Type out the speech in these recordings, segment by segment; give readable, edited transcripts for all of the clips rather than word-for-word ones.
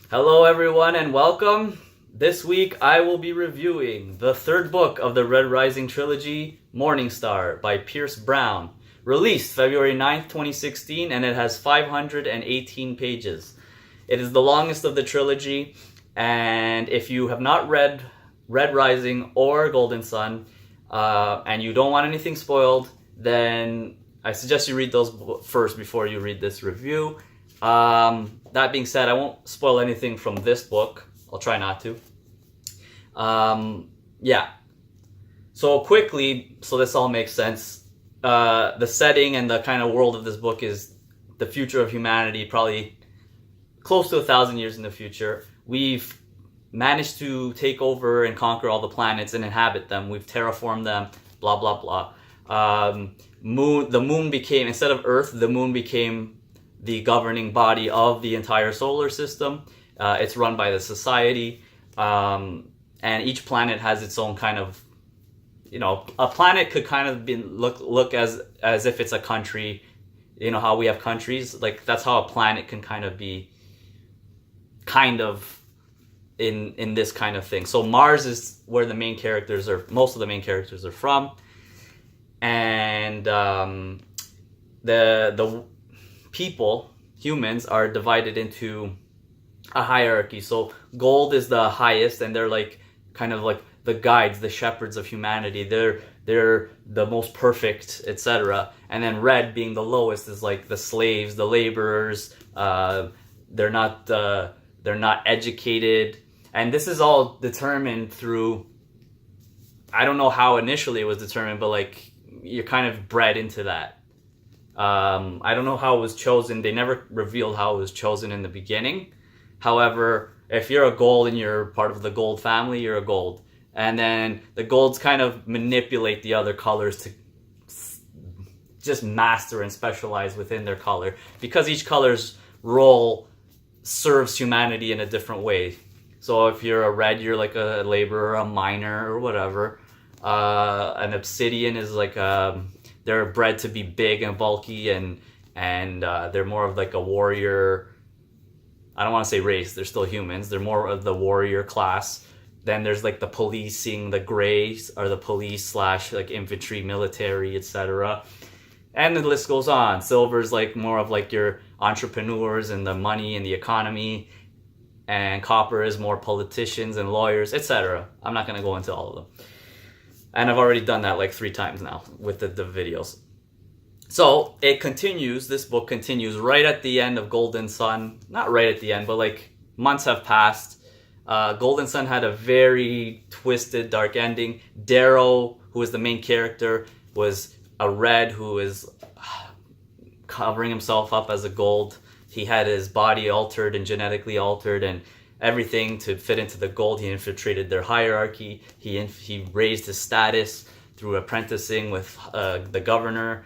Hello, everyone, and welcome. This week I will be reviewing the third book of the Red Rising trilogy, Morning Star, by Pierce Brown. Released February 9th, 2016, and it has 518 pages. It is the longest of the trilogy, and if you have not read Red Rising or Golden Sun, and you don't want anything spoiled, then I suggest you read those first before you read this review. That being said, I won't spoil anything from this book. I'll try not to. Yeah. So quickly, so this all makes sense. The setting and the kind of world of this book is the future of humanity, probably close to 1,000 years in the future. We've managed to take over and conquer all the planets and inhabit them. We've terraformed them, blah, blah, blah. The moon became, instead of Earth, the moon became the governing body of the entire solar system. It's run by the society, and each planet has its own kind of, a planet could kind of look as if it's a country. You know how we have countries, like that's how a planet can kind of be in this kind of thing. So Mars is where most of the main characters are from, and the people, humans, are divided into a hierarchy. So gold is the highest, and they're like kind of like the guides, the shepherds of humanity. They're the most perfect, etc. And then red, being the lowest, is like the slaves, the laborers. They're not educated, and this is all determined through, I don't know how initially it was determined, but like you're kind of bred into that. I don't know how it was chosen. They never revealed how it was chosen in the beginning. However, if you're a gold and you're part of the gold family, you're a gold. And then the golds kind of manipulate the other colors to just master and specialize within their color, because each color's role serves humanity in a different way. So if you're a red, you're like a laborer, a miner, or whatever. An obsidian is like they're bred to be big and bulky, and they're more of like a warrior. I don't want to say race. They're still humans. They're more of the warrior class. Then there's like the policing. The grays are the police / like infantry, military, etc. And the list goes on. Silver's like more of like your entrepreneurs and the money and the economy. And copper is more politicians and lawyers, etc. I'm not going to go into all of them. And I've already done that like 3 times now with the videos. So it continues, this book continues right at the end of Golden Sun. Not right at the end, but like months have passed. Golden Sun had a very twisted, dark ending. Darrow, who is the main character, was a red who is covering himself up as a gold. He had his body altered and genetically altered, and everything to fit into the gold. He infiltrated their hierarchy. He raised his status through apprenticing with the governor,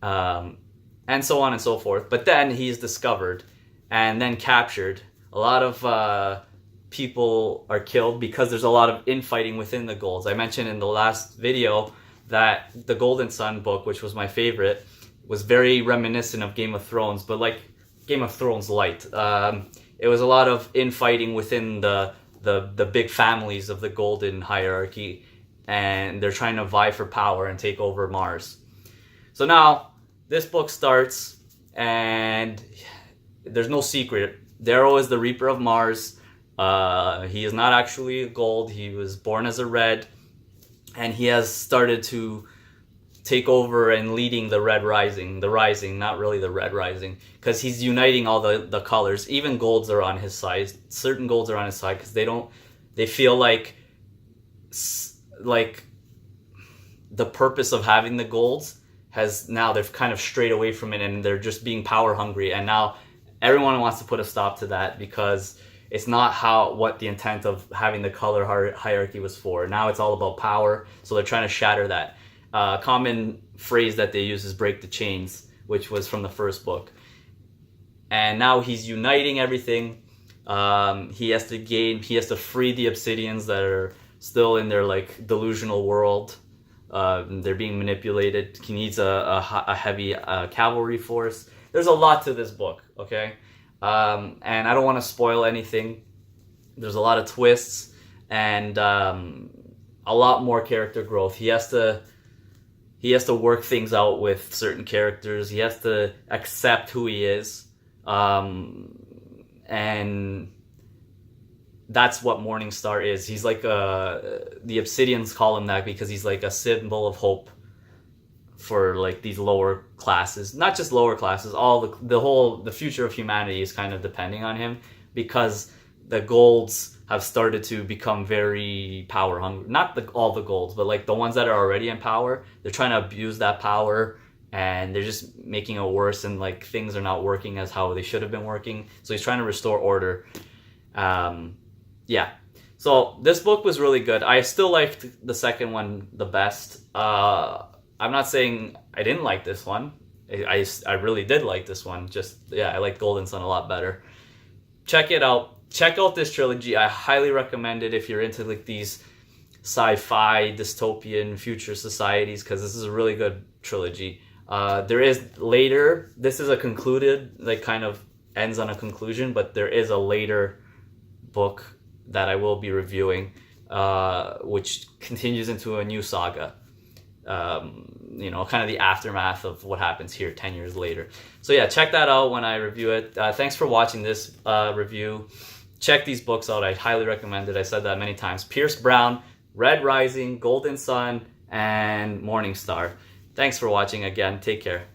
and so on and so forth. But then he's discovered and then captured. A lot of people are killed because there's a lot of infighting within the golds. I mentioned in the last video that the Golden Sun book, which was my favorite, was very reminiscent of Game of Thrones, but like Game of Thrones light. It was a lot of infighting within the big families of the golden hierarchy, and they're trying to vie for power and take over Mars. So now this book starts, and there's no secret. Darrow is the Reaper of Mars. He is not actually a gold. He was born as a red, and he has started to take over and leading the rising, not really the red rising, because he's uniting all the colors. Even golds are on his side. Certain golds are on his side because they feel like the purpose of having the golds they've kind of strayed away from it, and they're just being power hungry. And now everyone wants to put a stop to that, because it's not what the intent of having the color hierarchy was for. Now it's all about power, so they're trying to shatter that. Common phrase that they use is break the chains, which was from the first book. And now he's uniting everything. He has to free the Obsidians that are still in their like delusional world. They're being manipulated. He needs a heavy cavalry force. There's a lot to this book, okay? And I don't want to spoil anything. There's a lot of twists and a lot more character growth. He has to work things out with certain characters. He has to accept who he is, and that's what Morningstar is. He's like the Obsidians call him that because he's like a symbol of hope for like these lower classes, not just lower classes. All the future of humanity is kind of depending on him because the golds have started to become very power hungry. Not all the golds, but like the ones that are already in power, they're trying to abuse that power and they're just making it worse, and like things are not working as how they should have been working. So he's trying to restore order. Yeah. So this book was really good. I still liked the second one the best. I'm not saying I didn't like this one. I really did like this one. Just, yeah, I like Golden Sun a lot better. Check it out. Check out this trilogy. I highly recommend it if you're into like these sci-fi, dystopian future societies, because this is a really good trilogy. There is later, this is a concluded, like kind of ends on a conclusion, but there is a later book that I will be reviewing, which continues into a new saga. Kind of the aftermath of what happens here 10 years later. So yeah, check that out when I review it. Thanks for watching this review. Check these books out. I highly recommend it. I said that many times. Pierce Brown, Red Rising, Golden Sun, and Morningstar. Thanks for watching again. Take care.